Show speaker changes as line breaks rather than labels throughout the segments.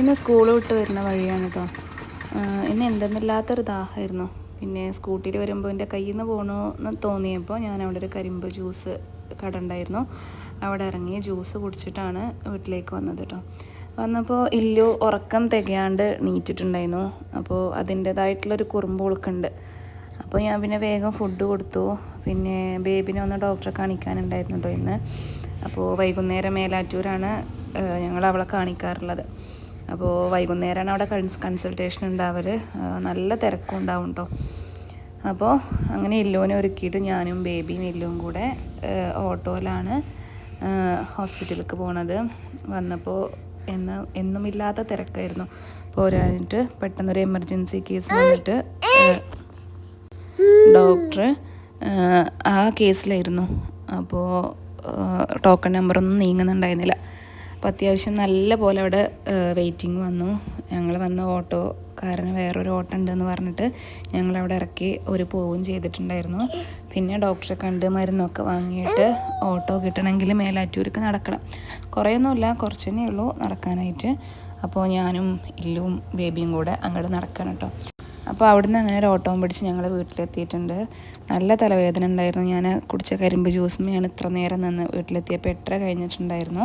ഇന്ന് സ്കൂൾ വിട്ട് വരുന്ന വഴിയാണ് കേട്ടോ. ഇന്ന് എന്തെന്നില്ലാത്തൊരു ദാഹമായിരുന്നു. പിന്നെ സ്കൂട്ടിയിൽ വരുമ്പോൾ എൻ്റെ കയ്യിൽ നിന്ന് പോകണമെന്ന് തോന്നിയപ്പോൾ ഞാൻ അവിടെ ഒരു കരിമ്പ് ജ്യൂസ് കട ഉണ്ടായിരുന്നു, അവിടെ ഇറങ്ങി ജ്യൂസ് കുടിച്ചിട്ടാണ് വീട്ടിലേക്ക് വന്നത് കേട്ടോ. വന്നപ്പോൾ ഇല്ലു ഉറക്കം തികയാണ്ട് നീറ്റിട്ടുണ്ടായിരുന്നു. അപ്പോൾ അതിൻ്റേതായിട്ടുള്ളൊരു കുറുമ്പ് ഉൾക്കുണ്ട്. അപ്പോൾ ഞാൻ പിന്നെ വേഗം ഫുഡ് കൊടുത്തു. പിന്നെ ബേബിനെ ഒന്ന് ഡോക്ടറെ കാണിക്കാനുണ്ടായിരുന്നു കേട്ടോ ഇന്ന്. അപ്പോൾ വൈകുന്നേരം മേലാറ്റൂരാണ് ഞങ്ങൾ അവളെ കാണിക്കാറുള്ളത്. അപ്പോൾ വൈകുന്നേരമാണ് അവിടെ കൺസൾട്ടേഷൻ ഉണ്ടാവൽ. നല്ല തിരക്കും ഉണ്ടാവും കേട്ടോ. അപ്പോൾ അങ്ങനെ ഇല്ലുവിനെ ഒരുക്കിയിട്ട് ഞാനും ബേബിയും ഇല്ലുവും കൂടെ ഓട്ടോയിലാണ് ഹോസ്പിറ്റലിലേക്ക് പോണത്. വന്നപ്പോൾ എന്നുമില്ലാത്ത തിരക്കായിരുന്നു. പോരാഞ്ഞിട്ട് പെട്ടെന്നൊരു എമർജൻസി കേസ് വന്നിട്ട് ഡോക്ടർ ആ കേസിലായിരുന്നു. അപ്പോൾ ടോക്കൺ നമ്പറൊന്നും നീങ്ങുന്നുണ്ടായിരുന്നില്ല. അപ്പോൾ അത്യാവശ്യം നല്ല പോലെ അവിടെ വെയിറ്റിംഗ് വന്നു. ഞങ്ങൾ വന്ന ഓട്ടോക്കാരന് വേറൊരു ഓട്ടോ ഉണ്ടെന്ന് പറഞ്ഞിട്ട് ഞങ്ങളവിടെ ഇറക്കി ഒരു പോവുകയും ചെയ്തിട്ടുണ്ടായിരുന്നു. പിന്നെ ഡോക്ടറെ കണ്ട് മരുന്നൊക്കെ വാങ്ങിയിട്ട് ഓട്ടോ കിട്ടണമെങ്കിൽ മേലാറ്റൂർക്ക് നടക്കണം. കുറേയൊന്നുമില്ല, കുറച്ച് തന്നെ ഉള്ളൂ നടക്കാനായിട്ട്. അപ്പോൾ ഞാനും ഇല്ലും ബേബിയും കൂടെ അങ്ങോട്ട് നടക്കണം കേട്ടോ. അപ്പോൾ അവിടുന്ന് അങ്ങനെ ഒരു ഓട്ടോവും പിടിച്ച് ഞങ്ങൾ വീട്ടിലെത്തിയിട്ടുണ്ട്. നല്ല തലവേദന ഉണ്ടായിരുന്നു. ഞാൻ കുടിച്ച കരിമ്പ് ജ്യൂസും ഇത്ര നേരം നിന്ന് വീട്ടിലെത്തിയപ്പോൾ 8:30 കഴിഞ്ഞിട്ടുണ്ടായിരുന്നു.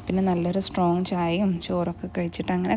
പിന്നെ നല്ലൊരു സ്ട്രോങ് ചായയും ചോറൊക്കെ കഴിച്ചിട്ട് അങ്ങനെ